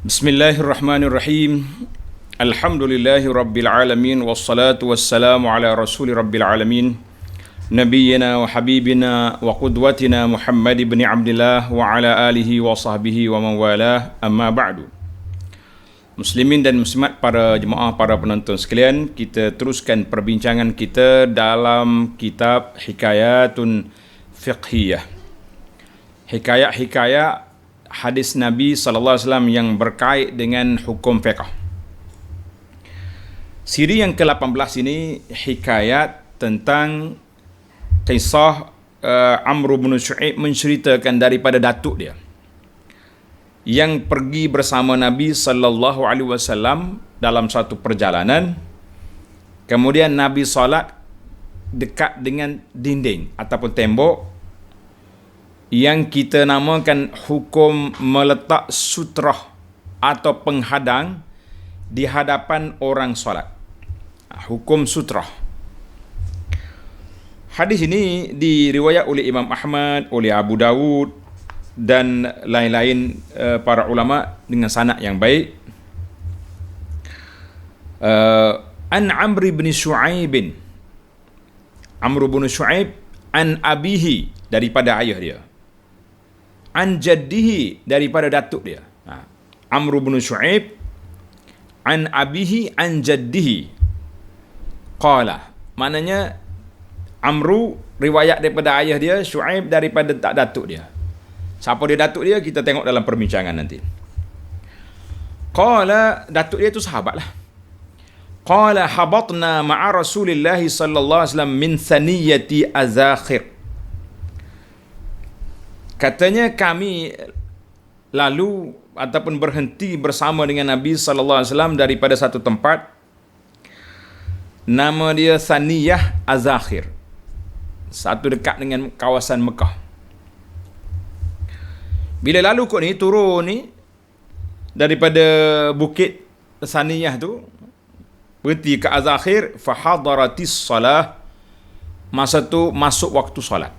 Bismillahirrahmanirrahim. Alhamdulillahi rabbil alamin wassalatu wassalamu ala rasuli rabbil alamin nabiyyina wa habibina wa qudwatina Muhammad ibn Abdullah wa ala alihi wa sahbihi wa man walah, amma ba'du. Muslimin dan muslimat, para jemaah, para penonton sekalian, kita teruskan perbincangan kita dalam kitab Hikayatun Fiqhiyah. Hikayat-hikayat hadis Nabi SAW yang berkait dengan hukum fiqh. Siri yang ke-18 ini hikayat tentang kisah Amr bin Shu'aib menceritakan daripada datuk dia yang pergi bersama Nabi SAW dalam satu perjalanan. Kemudian Nabi solat dekat dengan dinding ataupun tembok yang kita namakan hukum meletak sutrah atau penghadang di hadapan orang solat. Hukum sutrah. Hadis ini diriwayat oleh Imam Ahmad, oleh Abu Dawud dan lain-lain para ulama dengan sanad yang baik. An Amr bin Shu'aib, Amr bin Shu'aib an abihi, daripada ayah dia, an jaddihi, daripada datuk dia. Amr bin Shu'aib an abihi an jaddihi qala, maknanya Amru riwayat daripada ayah dia, Shu'aib daripada datuk dia. Siapa dia datuk dia, kita tengok dalam perbincangan nanti. Qala, datuk dia tu sahabat lah. Qala habatna ma'a Rasulillah sallallahu alaihi wasallam min thaniyati Azakhir. Katanya kami lalu ataupun berhenti bersama dengan Nabi SAW daripada satu tempat, nama dia Thaniyah Azakhir, satu dekat dengan kawasan Mekah. Bila lalu kot ni, turun ni daripada bukit Thaniyah tu, berhenti ke Azakhir, fahadaratis salah, masa tu masuk waktu solat.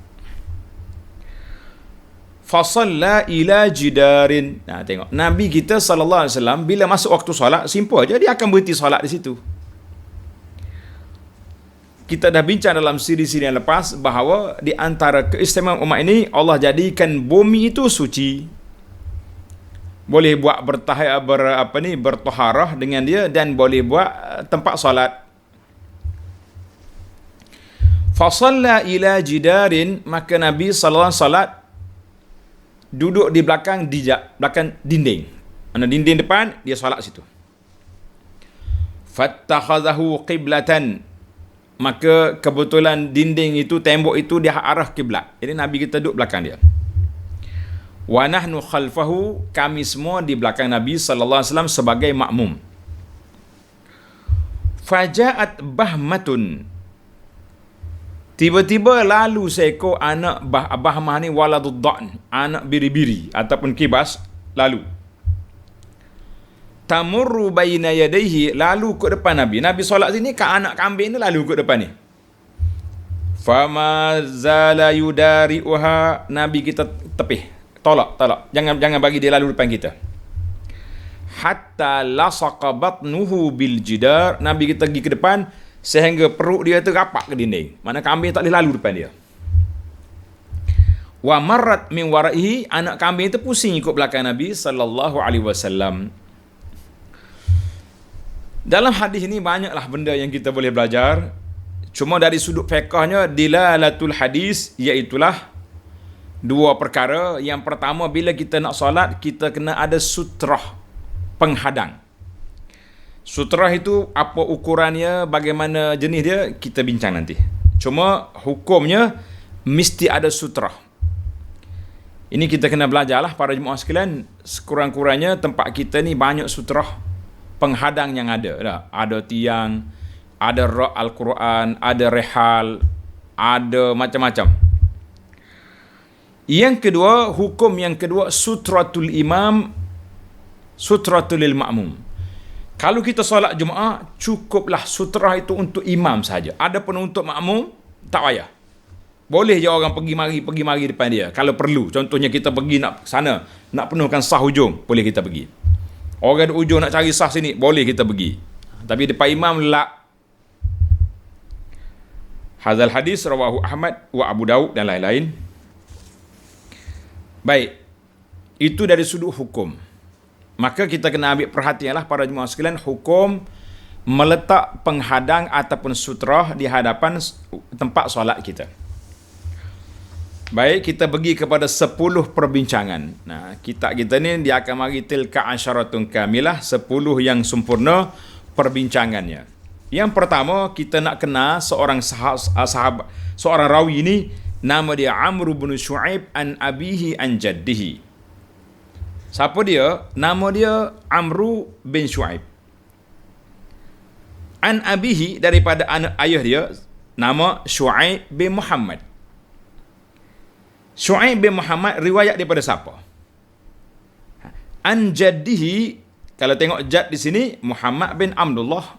Fasalla ila jidarin. Tengok Nabi kita SAW bila masuk waktu solat, simple aja, dia akan berhenti solat di situ. Kita dah bincang dalam siri-siri yang lepas bahawa di antara keistimewaan umat ini, Allah jadikan bumi itu suci, boleh buat bertaharah dengan dia, dan boleh buat tempat solat. Fasalla ila jidarin, maka Nabi SAW solat duduk di belakang dinding. Mana dinding depan, dia solat situ. Fattakhazahu qiblatan, maka kebetulan dinding itu, tembok itu dia arah kiblat. Jadi Nabi kita duduk belakang dia. Wa nahnu khalfahu, kami semua di belakang Nabi sallallahu alaihi wasallam sebagai makmum. Faja'at bahmatun, tiba-tiba lalu seekor anak bahmah ni, waladud da'n, anak biri-biri ataupun kibas, lalu. Tamurru baina yadayhi, lalu ke depan Nabi. Nabi solat sini, anak kambing ni lalu ke depan ni. Fama zala yudari'uha, Nabi kita tepih, tolak. Jangan bagi dia lalu depan kita. Hatta lasaqa batnuhu bil jidar, Nabi kita pergi ke depan sehingga perut dia tu rapat ke dinding. Mana kambing tak boleh lalu depan dia. Wa marrat min waraihi, anak kambing itu pusing ikut belakang Nabi sallallahu alaihi wasallam. Dalam hadis ini banyaklah benda yang kita boleh belajar. Cuma dari sudut fiqhnya, dilalatul hadis, iaitulah dua perkara. Yang pertama, bila kita nak solat, kita kena ada sutrah, penghadang. Sutrah itu apa ukurannya, bagaimana jenis dia, kita bincang nanti. Cuma hukumnya mesti ada sutrah. Ini kita kena belajarlah para jemaah sekalian. Sekurang-kurangnya tempat kita ni banyak sutrah penghadang yang ada. Ada tiang, ada rak Al-Quran, ada rehal, ada macam-macam. Yang kedua, hukum yang kedua, sutratul imam, sutratul lil ma'mum. Kalau kita solat Jumaat, cukuplah sutrah itu untuk imam saja. Adapun untuk makmum, tak payah. Boleh je orang pergi mari depan dia kalau perlu. Contohnya kita pergi nak sana, nak penuhkan sah hujung, boleh kita pergi. Orang di ujung nak cari sah sini, boleh kita pergi. Tapi depan imam la. Hadzal hadis rawahu Ahmad wa Abu Daud dan lain-lain. Baik. Itu dari sudut hukum. Maka kita kena ambil perhatianlah para jemaah sekalian, hukum meletak penghadang ataupun sutrah di hadapan tempat solat kita. Baik, kita pergi kepada 10 perbincangan. Nah, kitab kita ni dia akan bagi tilka asyaratun kamilah, 10 yang sempurna perbincangannya. Yang pertama, kita nak kenal seorang sahabat, seorang rawi ini, nama dia Amr bin Shu'aib an abihi an jaddihi. Siapa dia? Nama dia Amr bin Shu'aib. An abihi, daripada anak ayah dia, nama Shu'aib bin Muhammad. Shu'aib bin Muhammad riwayat daripada siapa? An jaddihi, kalau tengok jad di sini, Muhammad bin Abdullah,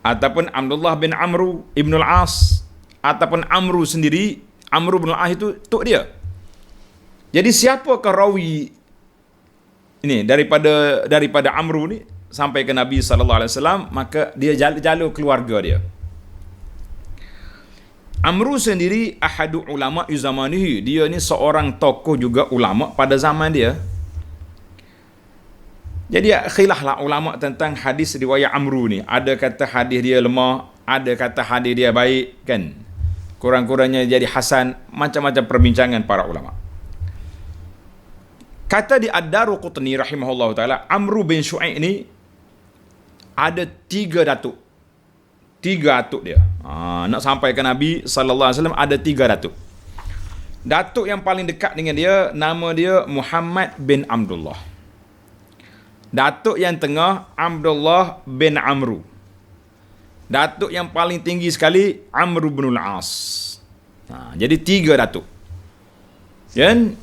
ataupun Abdullah bin Amru ibn al-As, ataupun Amru sendiri, Amru bin al-As itu tok dia. Jadi siapakah rawi ini daripada Amru ni sampai ke Nabi SAW, maka dia jalur keluarga dia. Amru sendiri ahadu ulama zamanihi, dia ni seorang tokoh juga ulama pada zaman dia. Jadi khilaf lah ulama tentang hadis riwayat Amru ni. Ada kata hadis dia lemah, ada kata hadis dia baik, kan. Kurang-kurangnya jadi hasan, macam-macam perbincangan para ulama. Kata di Ad-Daruqutni rahimahullah ta'ala, Amru bin Shu'aib ni ada 3 datuk. 3 datuk dia. Nak sampai ke Nabi SAW ada 3 datuk. Datuk yang paling dekat dengan dia, nama dia Muhammad bin Abdullah. Datuk yang tengah, Abdullah bin Amru. Datuk yang paling tinggi sekali, Amr bin al-As. Jadi 3 datuk. Kan?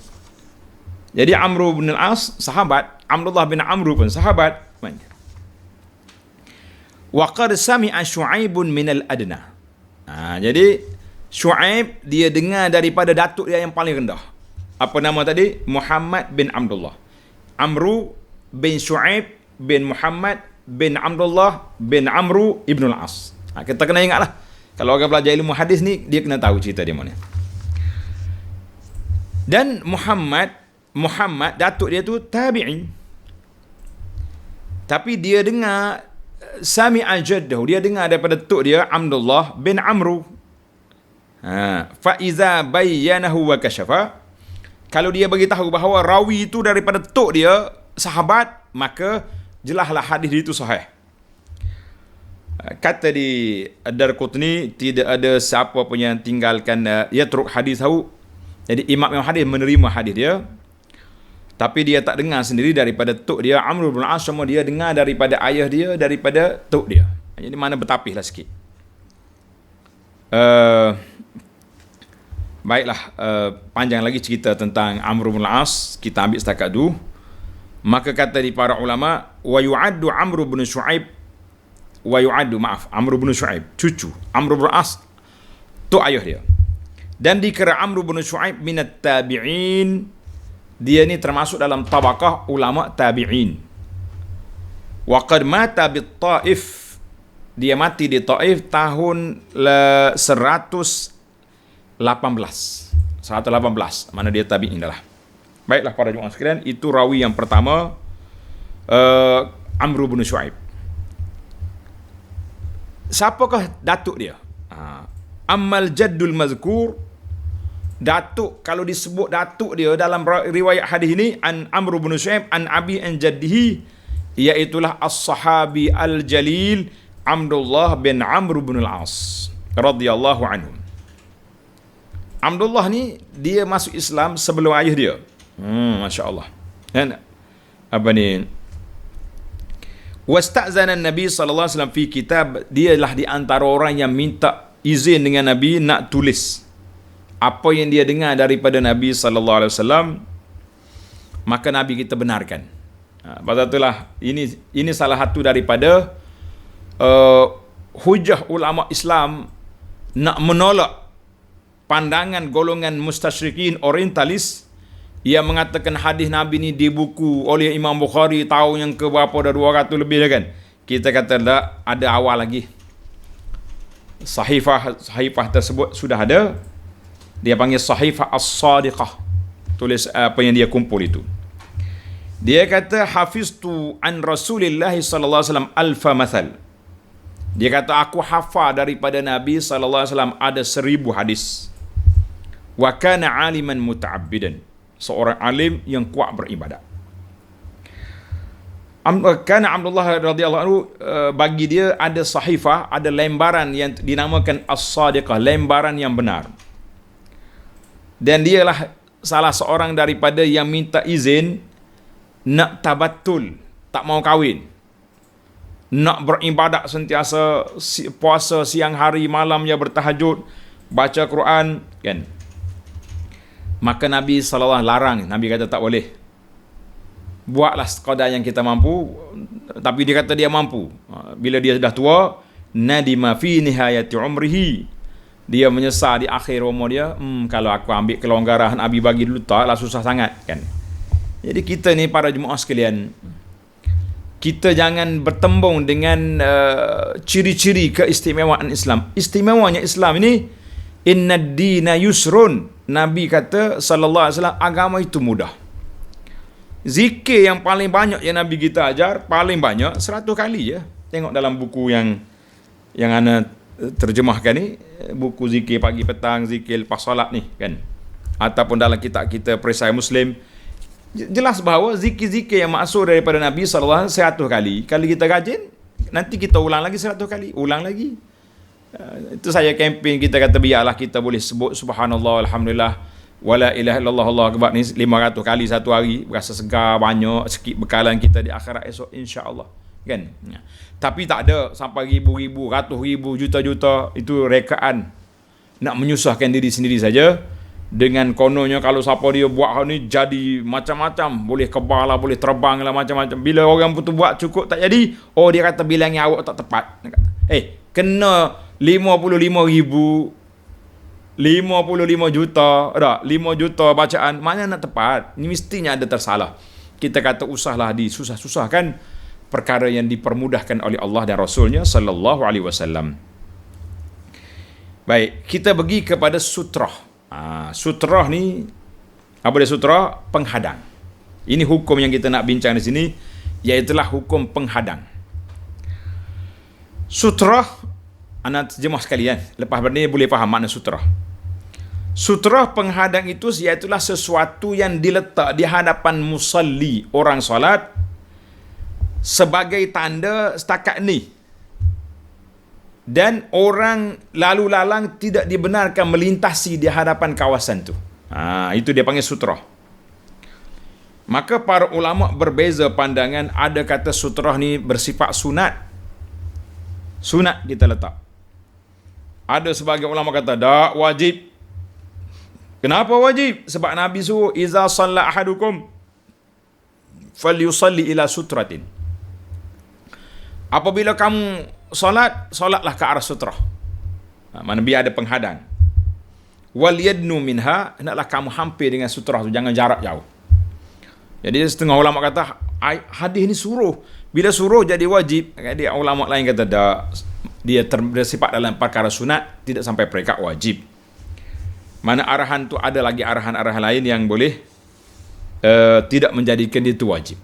Jadi Amr bin al-As sahabat, Abdullah bin Amru pun sahabat. Wa qad sami'a Shu'aibun min al-adna. Jadi Shu'aib dia dengar daripada datuk dia yang paling rendah. Apa nama tadi? Muhammad bin Abdullah. Amru bin Shu'aib bin Muhammad bin Abdullah bin Amru ibn al-As. Kita kena ingatlah. Kalau orang belajar ilmu hadis ni, dia kena tahu cerita dia mana. Dan Muhammad datuk dia tu tabi'in. Tapi dia dengar sami'a jaddahu, dia dengar daripada tok dia Abdullah bin Amru. Fa iza bayyanahu wa kashafa, kalau dia bagi tahu bahawa rawi itu daripada tok dia sahabat, maka jelaslah hadis itu sahih. Kata di Ad-Darqutni, tidak ada siapa pun yang tinggalkan yatruk hadis tahu. Jadi imam hadis menerima hadis dia, tapi dia tak dengar sendiri daripada tok dia Amr bin al-As, semua dia dengar daripada ayah dia, daripada tok dia. Jadi mana bertapihlah sikit. Baiklah, panjang lagi cerita tentang Amr bin al-As, kita ambil setakat dulu. Maka kata di para ulama, wa yu'addu Amr bin Shu'aib, Amr bin Shu'aib, cucu Amr bin al-As, tok ayah dia. Dan dikira Amr bin Shu'aib minat tabi'in, dia ni termasuk dalam tabaqah ulama tabi'in. Wa qad mata bit Taif, dia mati di Taif tahun 118, mana dia tabi'in dah lah. Baiklah para jemaah sekalian, itu rawi yang pertama, Amr bin Shu'aib. Siapakah datuk dia? Ammal jaddul mazkur, datuk, kalau disebut datuk dia dalam riwayat hadis ini, an Amr bin Shu'aib an abi an jaddihi, iaitulah as-sahabi al-jalil Abdullah bin Amr bin al-As radhiyallahu anhu. Abdullah ni dia masuk Islam sebelum ayah dia. Masya-Allah. Dan apa ni? Wasta'zana Nabi sallallahu alaihi wasallam fi kitab, dialah di antara orang yang minta izin dengan Nabi nak tulis apa yang dia dengar daripada Nabi sallallahu alaihi wasallam, maka Nabi kita benarkan. Pasal itulah ini salah satu daripada hujah ulama Islam nak menolak pandangan golongan mustasyrikin orientalis Yang mengatakan hadis Nabi ni di buku oleh Imam Bukhari tahun yang ke berapa, dah 200 lebih dah kan. Kita kata tak, ada awal lagi. Sahifah tersebut sudah ada. Dia panggil Sahifah As-Sadiqah. Tulis apa yang dia kumpul itu. Dia kata hafiztu an Rasulillah sallallahu alaihi wasallam alfa mathal. Dia kata aku hafal daripada Nabi sallallahu alaihi wasallam ada 1000 hadis. Wa kana aliman muta'abbidan. Seorang alim yang kuat beribadat. Kana Abdullah radhiyallahu anhu bagi dia ada sahifah, ada lembaran yang dinamakan As-Sadiqah, lembaran yang benar. Dan dialah salah seorang daripada yang minta izin nak tabattul, tak mau kahwin, nak beribadat sentiasa, puasa siang hari malam, dia bertahajud, baca Quran kan. Maka Nabi SAW larang. Nabi kata tak boleh, buatlah sekadar yang kita mampu. Tapi dia kata dia mampu. Bila dia dah tua, nadima fi nihayati umrihi, dia menyesal di akhir umur dia, kalau aku ambil kelonggaran Nabi bagi dulu, taklah susah sangat kan. Jadi kita ni para jemaah sekalian, kita jangan bertembung dengan ciri-ciri keistimewaan Islam. Istimewanya Islam ini, inna ad-dina yusrun. Nabi kata sallallahu alaihi wasallam, agama itu mudah. Zikir yang paling banyak yang Nabi kita ajar, paling banyak 100 kali je. Tengok dalam buku yang ana terjemahkan ni, buku zikir pagi petang, zikir lepas solat ni kan, ataupun dalam kitab kita Perisai Muslim, jelas bahawa zikir-zikir yang maksud daripada Nabi SAW 100 kali. Kalau kita rajin, nanti kita ulang lagi 100 kali, ulang lagi. Itu saya kempen, kita kata biarlah kita boleh sebut subhanallah, alhamdulillah, wala ilaha illallah, Allah akbar ni 500 kali satu hari, berasa segar, banyak sikit bekalan kita di akhirat esok insya-Allah kan. Tapi tak ada sampai ribu-ribu, ratus ribu, juta-juta, itu rekaan nak menyusahkan diri sendiri saja. Dengan kononnya kalau siapa dia buat hal ni jadi macam-macam, boleh kebal lah, boleh terbang lah, macam-macam. Bila orang betul buat cukup tak jadi, oh dia kata bilangnya awak tak tepat. Kena 55,000, 55 juta, tak, 5 juta bacaan, mana nak tepat? Ini mestinya ada tersalah. Kita kata usahlah disusah-susahkan perkara yang dipermudahkan oleh Allah dan Rasulnya sallallahu alaihi wasallam. Baik, kita pergi kepada sutrah. Sutrah ni, apa dia sutrah? Penghadang. Ini hukum yang kita nak bincang di sini, iaitulah hukum penghadang. Sutrah, anak terjemah sekalian, lepas ini boleh faham makna sutrah. Sutrah penghadang itu iaitulah sesuatu yang diletak di hadapan musalli, orang solat, sebagai tanda setakat ni, dan orang lalu lalang tidak dibenarkan melintasi di hadapan kawasan tu. Itu dia panggil sutrah. Maka para ulama berbeza pandangan. Ada kata sutrah ni bersifat sunat, sunat kita letak. Ada sebagian ulama kata tak, wajib. Kenapa wajib? Sebab Nabi suruh, iza shalla ahadukum falyusalli ila sutratin. Apabila kamu solatlah ke arah sutrah. Mana biar ada penghadang. Wal yadnu minha, hendaklah kamu hampir dengan sutrah tu, jangan jarak jauh. Jadi setengah ulama kata hadis ni suruh. Bila suruh jadi wajib. Dia ulama lain kata dah, dia bersifat dalam perkara sunat, tidak sampai peringkat wajib. Mana arahan tu ada lagi arahan-arahan lain yang boleh tidak menjadikan dia itu wajib.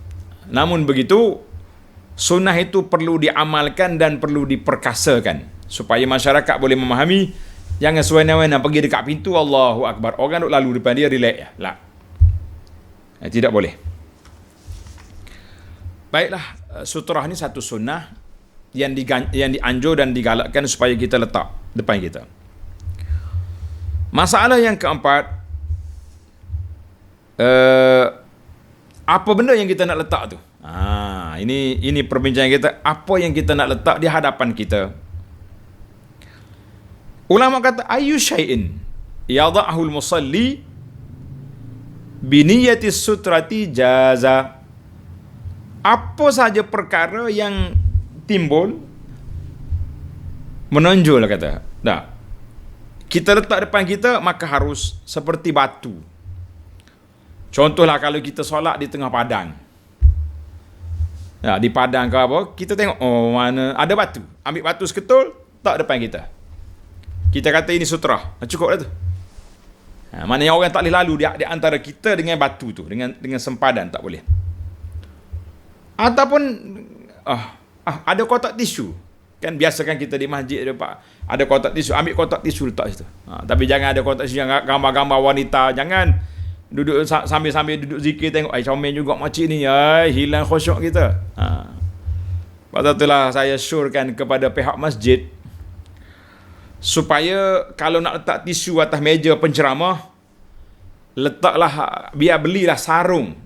Namun begitu, sunnah itu perlu diamalkan dan perlu diperkasakan supaya masyarakat boleh memahami. Jangan sewenang-wenang pergi dekat pintu Allahu Akbar, orang duk lalu depan dia relax ya. Lah. Tidak boleh. Baiklah, sutrah ni satu sunnah yang dianjur dan digalakkan supaya kita letak depan kita. Masalah yang keempat, apa benda yang kita nak letak tu? Ini perbincangan kita. Apa yang kita nak letak di hadapan kita? Ulama kata ayu syai'in yadha'ul musalli biniyati sutrati jaza. Apa saja perkara yang timbul menonjol, kata. Dah. Kita letak depan kita, maka harus seperti batu. Contohlah kalau kita solat di tengah padang. Ya, di padang ke apa, kita tengok, oh mana ada batu. Ambil batu seketul, tak depan kita. Kita kata ini sutra. Cukup dah tu. Maknanya orang tak boleh lalu di antara kita dengan batu tu, dengan sempadan tak boleh. Ataupun ada kotak tisu. Kan biasa kan kita di masjid ada kotak tisu, ambil kotak tisu letak situ. Tapi jangan ada kotak tisu yang gambar-gambar wanita, jangan duduk sambil duduk zikir tengok comel juga makcik ni, hilang khusyuk kita. Pasal itulah saya syorkan kepada pihak masjid supaya kalau nak letak tisu atas meja penceramah, letaklah, biar belilah sarung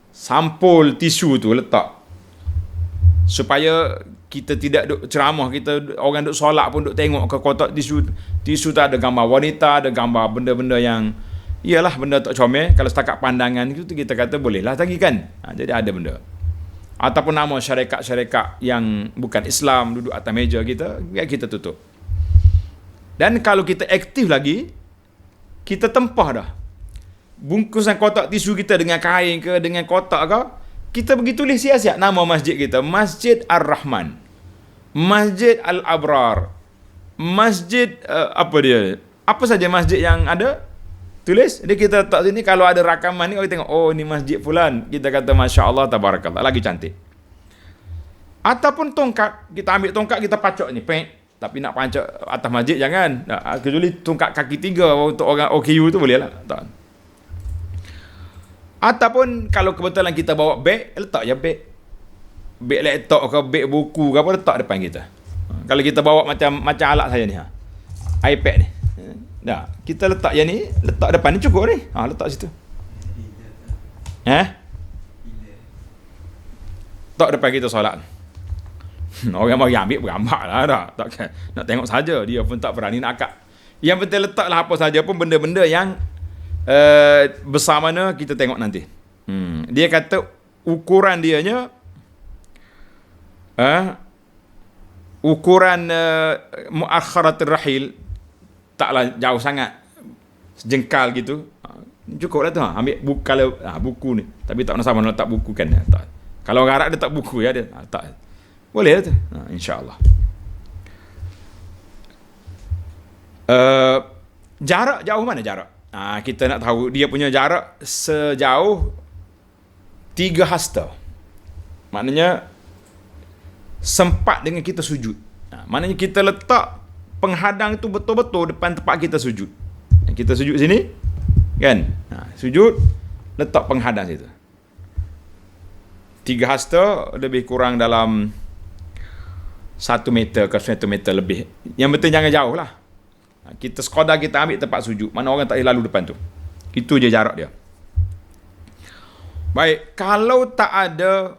sampul tisu tu letak, supaya kita tidak duk ceramah, kita orang duk solat pun duk tengok ke kotak tisu tu ada gambar wanita, ada gambar benda-benda yang iyalah benda tak comel. Kalau setakat pandangan itu kita kata bolehlah tagi kan. Jadi ada benda. Ataupun nama syarikat-syarikat yang bukan Islam duduk atas meja kita, biar kita tutup. Dan kalau kita aktif lagi, kita tempah dah bungkusan kotak tisu kita dengan kain ke, dengan kotak ke, kita pergi tulis siap-siap nama masjid kita, Masjid Ar-Rahman, Masjid Al-Abrar, Masjid apa saja masjid yang ada, tulis. Jadi kita letak sini, kalau ada rakaman ni, kita tengok, oh ini masjid fulan, kita kata Masya Allah, Tabarakallah, lagi cantik. Ataupun tongkat, kita ambil tongkat, kita pacok ni, tapi nak pacok atas masjid jangan, kecuali tongkat kaki 3 untuk orang OKU tu boleh lah. Tak. Ataupun kalau kebetulan kita bawa beg, letak je beg laptop ke, beg buku ke apa, letak depan kita. Kalau kita bawa macam alat saya ni, iPad ni, dah kita letak yang ni, letak depan ni cukup ni, letak situ. Tak depan kita solat. Orang mari ambil bergambar lah dah. Tak, nak tengok saja, dia pun tak berani nak akak. Yang penting letaklah apa saja pun benda-benda yang besar mana kita tengok nanti. Dia kata ukuran dianya ukuran muakharatul rahil taklah jauh sangat, sejengkal gitu. Cukup lah tu. Ambil buku, kalau buku ni, tapi tak nak sama letak buku kan. Tak. Kalau orang Arab dia tak buku ya, dia tak. Boleh lah tu. InsyaAllah. Jarak jauh mana jarak? Kita nak tahu dia punya jarak sejauh 3 hasta. Maknanya sempat dengan kita sujud. Maknanya kita letak penghadang itu betul-betul depan tempat kita sujud. Kita sujud sini kan? Sujud, letak penghadang situ. 3 hasta lebih kurang dalam 1 meter ke 1 meter lebih. Yang penting jangan jauh lah. Kita sekadar kita ambil tempat sujud, mana orang tak boleh lalu depan tu. Itu je jarak dia. Baik, kalau tak ada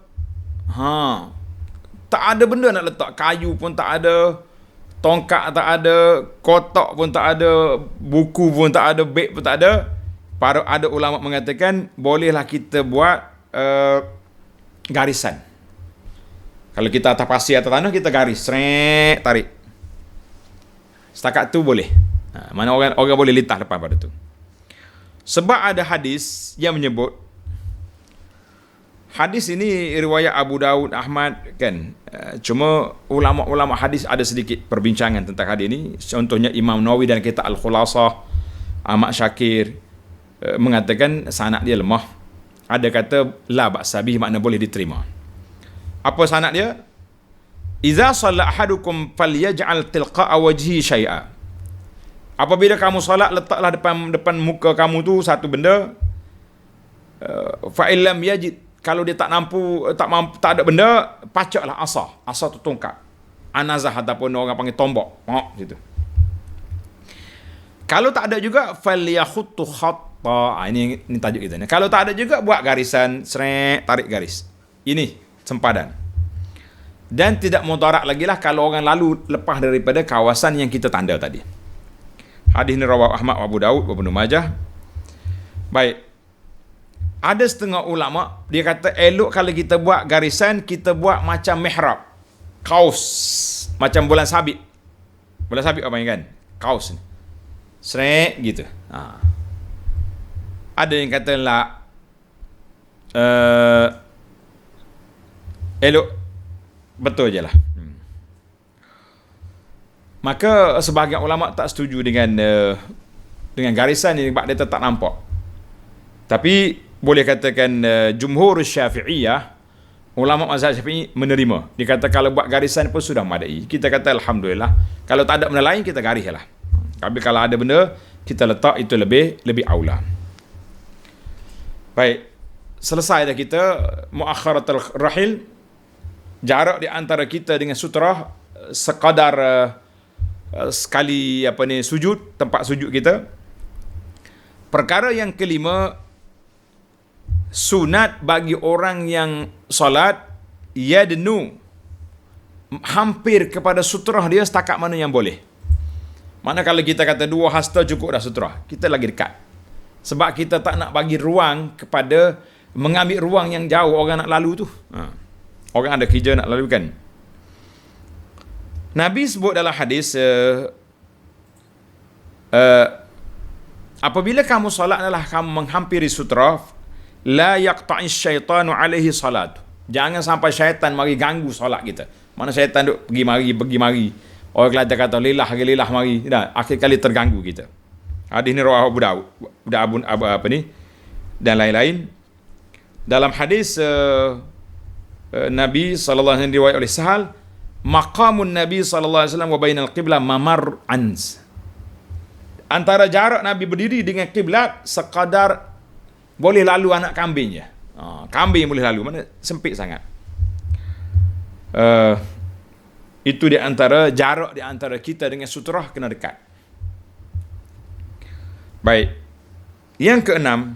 tak ada benda nak letak, kayu pun tak ada, tongkat tak ada, kotak pun tak ada, buku pun tak ada, beg pun tak ada, ada ulama mengatakan bolehlah kita buat garisan. Kalau kita atas pasir, atas tanah, kita garis, tarik. Setakat tu boleh. Mana orang boleh lintas depan pada tu. Sebab ada hadis yang menyebut, hadis ini riwayat Abu Daud, Ahmad kan. Cuma ulama-ulama hadis ada sedikit perbincangan tentang hadis ini. Contohnya Imam Nawawi dan kitab Al-Khulasah, Ahmad Syakir mengatakan sanad dia lemah. Ada kata la ba'sa bih, makna boleh diterima. Apa sanad dia? Iza shalla ahadukum falyaj'al tilqa'a wajhi syai'a. Apabila kamu solat, letaklah depan muka kamu tu satu benda. Fa illam yajid, kalau dia tak mampu, tak ada benda, pacaklah asa. Asa tu tongkat. Anazah ataupun orang panggil tombak. Gitu. Kalau tak ada juga, falyakhuttu khatta. Ini tajuk kita ni. Kalau tak ada juga, buat garisan, tarik garis. Ini sempadan. Dan tidak mudarat lagi lah kalau orang lalu lepas daripada kawasan yang kita tanda tadi. Hadis ni rawah Ahmad, Abu Daud, Ibnu Majah. Baik. Ada setengah ulama dia kata elok kalau kita buat garisan, kita buat macam mihrab, kaus, macam bulan sabit. Bulan sabit apa yang kan? Kaus ni. Gitu. Ada yang kata lah, elok, betul je lah. Maka sebahagian ulama tak setuju dengan garisan ini sebab dia tak nampak. Tapi boleh katakan jumhur Syafi'iyah, ulama mazhab Syafi'i menerima. Dia kata kalau buat garisan pun sudah madai. Kita kata alhamdulillah. Kalau tak ada benda lain kita garis lah. Tapi kalau ada benda kita letak, itu lebih aula. Baik. Selesai dah kita muakharatul rahil. Jarak di antara kita dengan sutra sekadar sekali sujud, tempat sujud kita. Perkara yang kelima, sunat bagi orang yang solat yadnu, hampir kepada sutrah dia setakat mana yang boleh. Mana kalau kita kata 2 hasta cukup dah sutrah, kita lagi dekat. Sebab kita tak nak bagi ruang kepada mengambil ruang yang jauh orang nak lalu tu. Orang ada kerja nak lalu kan. Nabi sebut dalam hadis, apabila kamu solat adalah kamu menghampiri sutra, la yaqta'ish syaitanu alaihi salat. Jangan sampai syaitan mari ganggu solat kita. Mana syaitan duk pergi mari. Orang Kelantan kata lillah mari. Dah, akhir kali terganggu kita. Hadis ni riwayat Abu Daud, dan lain-lain. Dalam hadis Nabi sallallahu alaihi wasallam riwayat oleh Sahal, maqamun Nabi sallallahu alaihi wasallam wa bainal qiblah mamar ans. Antara jarak Nabi berdiri dengan kiblat sekadar boleh lalu anak kambing je. Kambing boleh lalu, mana sempit sangat. Itu di antara jarak di antara kita dengan sutrah kena dekat. Baik. Yang keenam,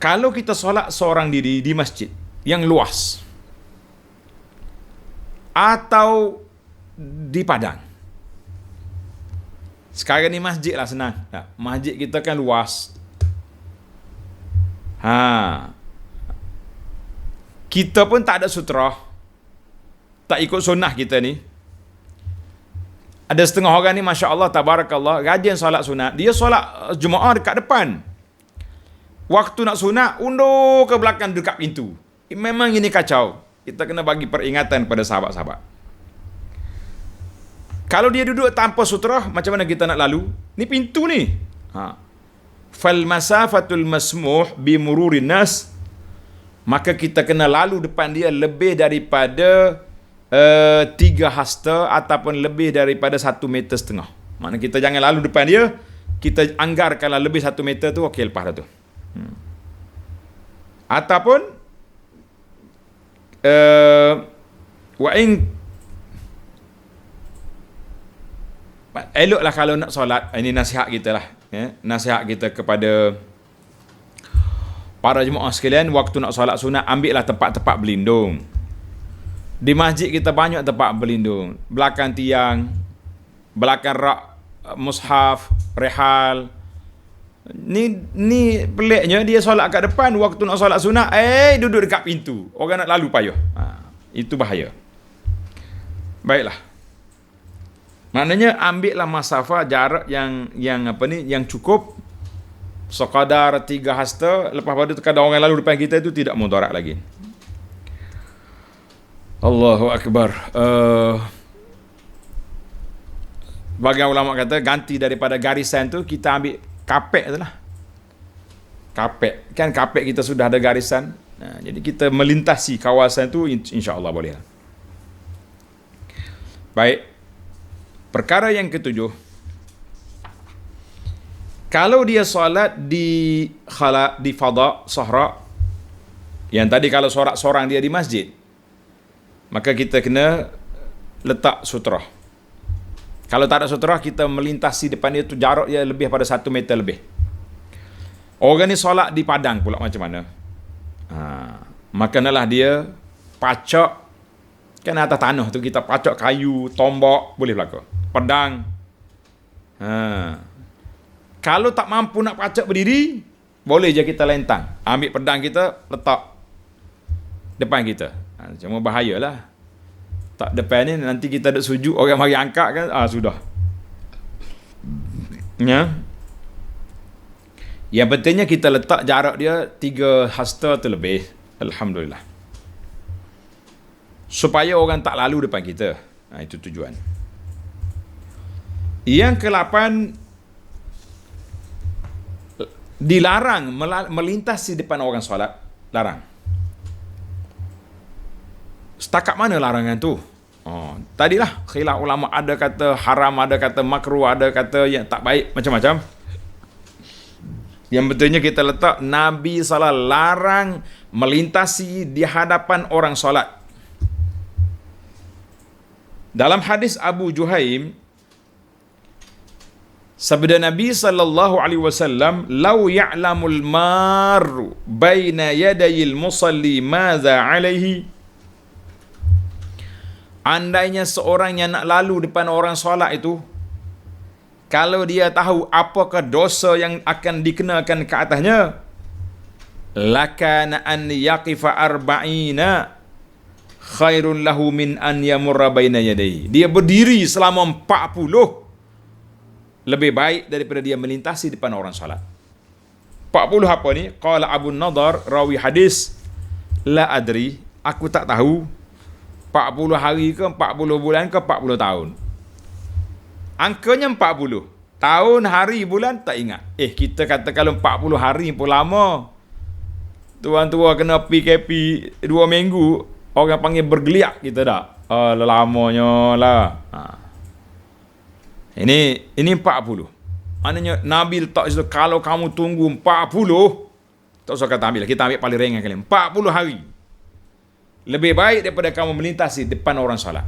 kalau kita solat seorang diri di masjid yang luas atau di padang. Sekarang ni masjid lah senang. Masjid kita kan luas. Kita pun tak ada sutra, tak ikut sunnah kita ni. Ada setengah orang ni Masya Allah, tabarakallah, rajin solat sunat. Dia solat Jumaat dekat depan. Waktu nak sunat, undur ke belakang dekat pintu. Memang ini kacau. Kita kena bagi peringatan pada sahabat-sahabat. Kalau dia duduk tanpa sutra, macam mana kita nak lalu? Ni pintu ni. Fal masafatul masmuh bi mururin nas. Maka kita kena lalu depan dia lebih daripada 3 hasta ataupun lebih daripada 1,5 meter. Maknanya kita jangan lalu depan dia. Kita anggarkanlah lebih 1 meter tu, okey, lepas dah tu. Ataupun eloklah kalau nak solat. Ini nasihat kita lah, nasihat kita kepada para jemaah sekalian. Waktu nak solat sunat, ambillah tempat-tempat berlindung. Di masjid kita banyak tempat berlindung. Belakang tiang, belakang rak mushaf, rehal. Ni peliknya, dia solat kat depan, waktu nak solat sunat, duduk dekat pintu. Orang nak lalu payah. Itu bahaya. Baiklah. Maknanya ambillah masafah, jarak yang cukup, sekadar 3 hasta. Lepas pada kadang orang lalu depan kita itu tidak mudarat lagi. Allahu Akbar. Bagian ulama kata ganti daripada garisan tu, kita ambil kapek tu lah. Kapek. Kan kapek kita sudah ada garisan. Jadi kita melintasi kawasan tu, insya-Allah boleh. Baik. Perkara yang ketujuh. Kalau dia solat di fada, sahra, yang tadi kalau solat seorang dia di masjid, maka kita kena letak sutra. Kalau tak ada sutra, kita melintasi depan dia tu, jarak dia lebih pada 1 meter lebih. Orang ni solat di padang pula macam mana? Maka nalah dia pacak, kan atas tanah tu kita pacak kayu, tombak, boleh berlaku. Pedang. Kalau tak mampu nak pacak berdiri, boleh je kita lentang. Ambil pedang kita, letak depan kita. Cuma bahayalah. Tak depan ni nanti kita ada sujud, orang mari angkat kan, sudah. Ya. Yang pentingnya kita letak jarak dia 3 hasta terlebih. Alhamdulillah. Supaya orang tak lalu depan kita. Itu tujuan. Yang ke-8, dilarang melintasi depan orang solat. Larang. Setakat mana larangan tu? Tadilah khilaf ulama, ada kata haram, ada kata makruh, ada kata yang tak baik, macam-macam. Yang betulnya kita letak Nabi SAW larang melintasi di hadapan orang solat. Dalam hadis Abu Juhaim, sabda Nabi sallallahu alaihi wasallam, "Lau ya'lamul maru baina yadayil musalli madza alaihi." Andainya seorang yang nak lalu depan orang solat itu, kalau dia tahu apakah dosa yang akan dikenakan ke atasnya, lakana an yaqifa arba'ina khairun lahu min an yamurra baina yadayhi. Dia berdiri selama 40 lebih baik daripada dia melintasi depan orang salat. 40 apa ni? Qala Abu Nadar, rawi hadis, la adri, aku tak tahu 40 hari ke 40 bulan ke 40 tahun. Angkanya 40. Tahun, hari, bulan tak ingat. Kita kata kalau 40 hari pun lama. Tuan-tuan kena PKP 2 minggu, orang panggil bergeliat kita tak? Lamanya lah. Ini 40. Maknanya Nabi letak situ, kalau kamu tunggu 40, tak usah kata ambil, kita ambil paling ringan kali. 40 hari. Lebih baik daripada kamu melintasi depan orang salat.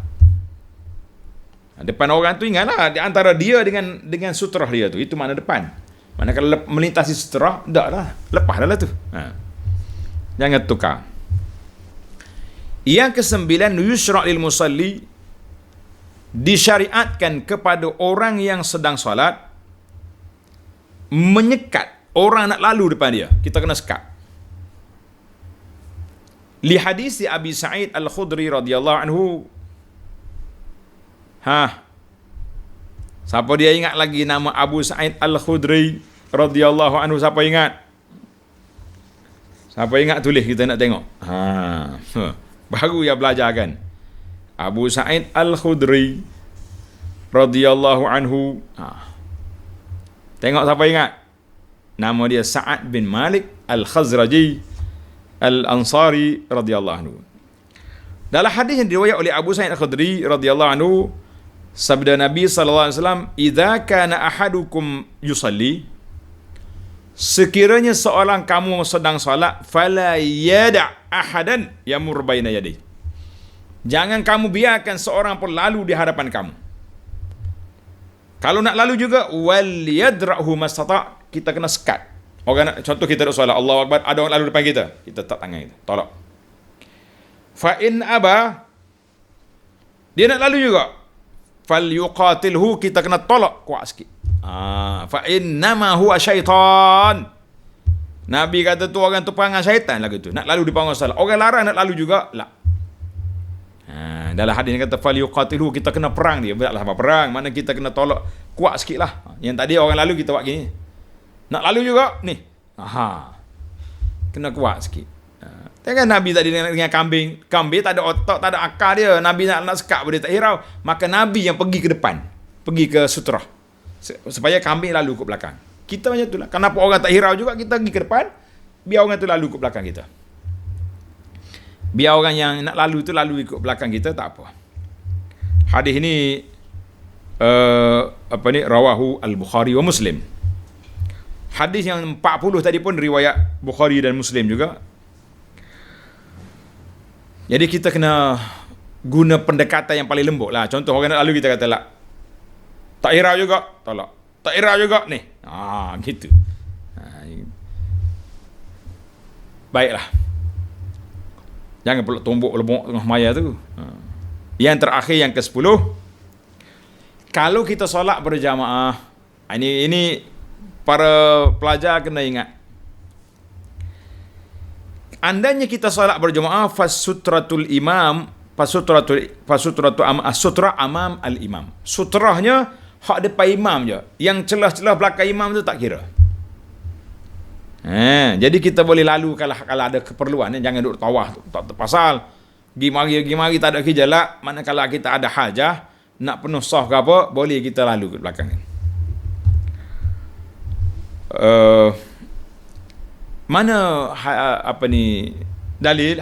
Depan orang tu ingatlah, di antara dia dengan sutrah dia tu, itu makna depan. Mana kalau melintasi sutrah, tak lah. Lepas dah lah tu. Jangan tukar. Yang ke-9, yusra' lil musalli, disyariatkan kepada orang yang sedang solat menyekat orang nak lalu depan dia. Kita kena sekat. Li hadis Abi Sa'id Al-Khudri radhiyallahu anhu. Siapa dia ingat lagi nama Abu Sa'id Al-Khudri radhiyallahu anhu? Siapa ingat? Siapa ingat tulis, kita nak tengok. Baru ya belajar kan. Abu Sa'id Al-Khudri radhiyallahu anhu. Tengok siapa ingat. Nama dia Sa'ad bin Malik Al-Khazraji Al-Ansari radhiyallahu anhu. Dalam hadis yang diriwayat oleh Abu Sa'id Al-Khudri radhiyallahu anhu, sabda Nabi sallallahu alaihi wasallam, "Idza kana ahadukum yusalli", sekiranya seorang kamu sedang solat, fala yada' ahadan yamur baina yadayhi, jangan kamu biarkan seorang pun lalu di hadapan kamu. Kalau nak lalu juga, wal yadra'hu mastata', kita kena sekat. Orang contoh kita nak solat, Allahu Akbar, ada orang lalu depan kita, kita tak tangan kita, tolak. Fa in aba, dia nak lalu juga, fal yuqatilhu, kita kena tolak kuat sikit. Fa innama huwa syaitan. Nabi kata tu orang tu perangai syaitan lah gitu. Nak lalu di depan orang salat. Orang larang nak lalu juga, lah. Dalam hadis kata fal yuqatilhu, kita kena perang dia. Beratlah apa perang, mana kita kena tolak kuat sikit lah. Yang tadi orang lalu kita buat gini. Nak lalu juga ni. Kena kuat sikit. Tengok Nabi tadi dengan kambing. Kambing tak ada otak, tak ada akal dia. Nabi nak sekat boleh tak hirau. Maka Nabi yang pergi ke depan. Pergi ke sutrah. Supaya kambing lalu ke belakang. Kita macam itulah. Kenapa orang tak hirau juga, kita pergi ke depan, biar orang tu lalu ke belakang kita. Biar orang yang nak lalu tu lalu ikut belakang kita, tak apa. Hadis ini rawahu Al-Bukhari wa Muslim. Hadis yang 40 tadi pun riwayat Bukhari dan Muslim juga. Jadi kita kena guna pendekatan yang paling lembut lah. Contoh orang nak lalu, kita kata lah, tak hirau juga, tolak. Tak hirau juga, ni. Gitu. Baiklah. Jangan pula tumbuk lebok tengah maya tu. Yang terakhir, yang ke-10, kalau kita solat berjamaah, ini para pelajar kena ingat. Andainya kita solat berjamaah, fasutratul imam, sutra amam al-imam. Sutrahnya hak depan imam je. Yang celah-celah belakang imam tu tak kira. Jadi kita boleh lalu kalau ada keperluan, jangan duduk tawah tak terpasal. Gi mari tak ada kerja, manakala kita ada hajah nak penuh saf ke apa, boleh kita lalu ke belakang. Mana dalil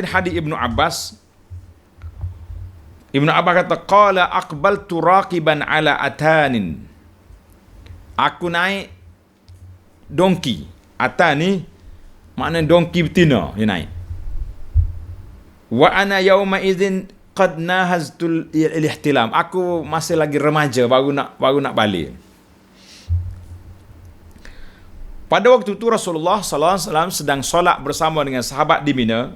hadis Ibnu Abbas. Ibnu Abbas kata qala aqbaltu raqiban ala atanin. Aku naik dongki. Atan ni makna dongki betina dia naik. Wa ana yauma idzin qad nahaztul ihtilam. Aku masih lagi remaja baru nak balik. Pada waktu itu Rasulullah sallallahu alaihi wasallam sedang solat bersama dengan sahabat di Mina.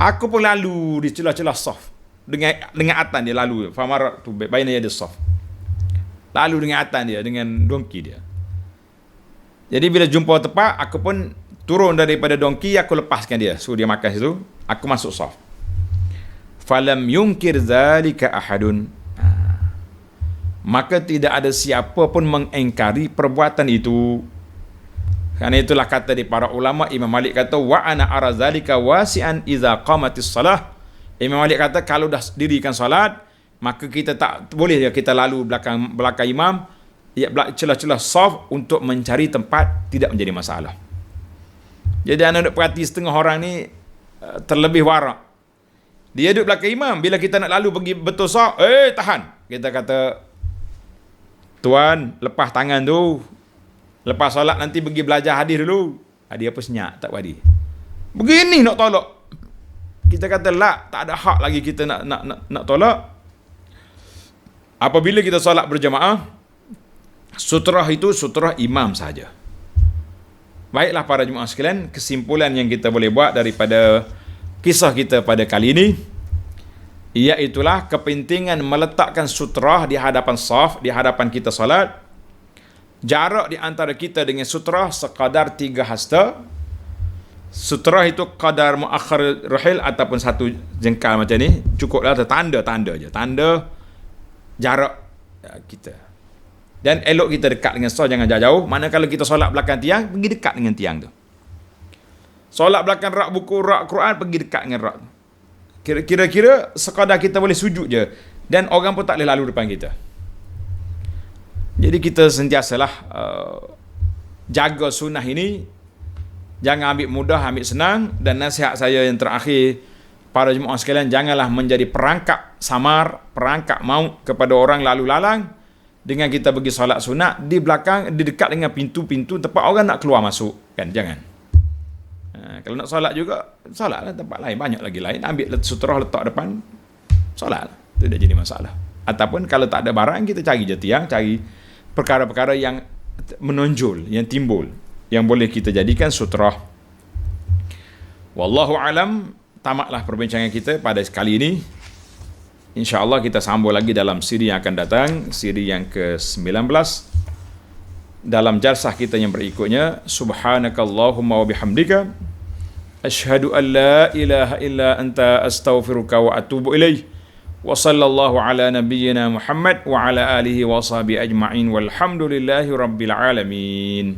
Aku pun lalu di celah-celah saf dengan atan dia lalu. Famar tu baina yadi saf. Lalu dengan atan dia, dengan dongki dia. Jadi bila jumpa tepat, aku pun turun daripada dongki, aku lepaskan dia. Suruh dia makan situ, aku masuk saf. Falam yunkir zalika ahadun. Maka tidak ada siapa pun mengingkari perbuatan itu. Kerana itulah kata di para ulama, Imam Malik kata wa ana ara zalika wasi'an idza qamatis salah. Imam Malik kata kalau dah dirikan solat, maka kita tak boleh kita lalu belakang imam, celah-celah saf untuk mencari tempat tidak menjadi masalah. Jadi anda nak perhati setengah orang ni terlebih warak. Dia duduk belakang imam, bila kita nak lalu pergi betul saf, tahan. Kita kata, tuan, lepas tangan tu. Lepas solat nanti pergi belajar hadis dulu. Dia apa senyap, tak wadi. Begini nak tolak. Kita kata lah, tak ada hak lagi kita nak tolak. Apabila kita solat berjamaah, sutrah itu sutrah imam saja. Baiklah para jemaah sekalian, kesimpulan yang kita boleh buat daripada kisah kita pada kali ini, iaitulah kepentingan meletakkan sutrah di hadapan saf, di hadapan kita solat. Jarak di antara kita dengan sutrah sekadar 3 hasta. Sutrah itu kadar muakhir rahil ataupun 1 jengkal macam ni. Cukuplah tanda-tanda je. Tanda jarak kita. Dan elok kita dekat dengan saf, jangan jauh-jauh. Manakala kita solat belakang tiang, pergi dekat dengan tiang tu. Solat belakang rak buku, rak Quran, pergi dekat dengan rak. Kira-kira sekadar kita boleh sujud je. Dan orang pun tak boleh lalu depan kita. Jadi kita sentiasalah jaga sunnah ini. Jangan ambil mudah, ambil senang. Dan nasihat saya yang terakhir, para jemaah sekalian, janganlah menjadi perangkap samar, perangkap maut kepada orang lalu lalang. Dengan kita pergi solat sunat di belakang, di dekat dengan pintu-pintu tempat orang nak keluar masuk, kan? Jangan. Kalau nak solat juga, solatlah tempat lain, banyak lagi lain. Ambil sutrah letak depan, solatlah. Itu dah jadi masalah. Ataupun kalau tak ada barang, kita cari je tiang, cari perkara-perkara yang menonjol, yang timbul, yang boleh kita jadikan sutrah. Wallahu alam. Tamatlah perbincangan kita pada kali ini. InsyaAllah kita sambung lagi dalam siri yang akan datang, siri yang ke-19. Dalam jalsah kita yang berikutnya, subhanakallahumma wa bihamdika, asyhadu an la ilaha illa anta astaghfiruka wa atubu ilaih. Wa sallallahu ala nabiyyina Muhammad wa ala alihi wa sahbihi ajma'in walhamdulillahi rabbil alamin.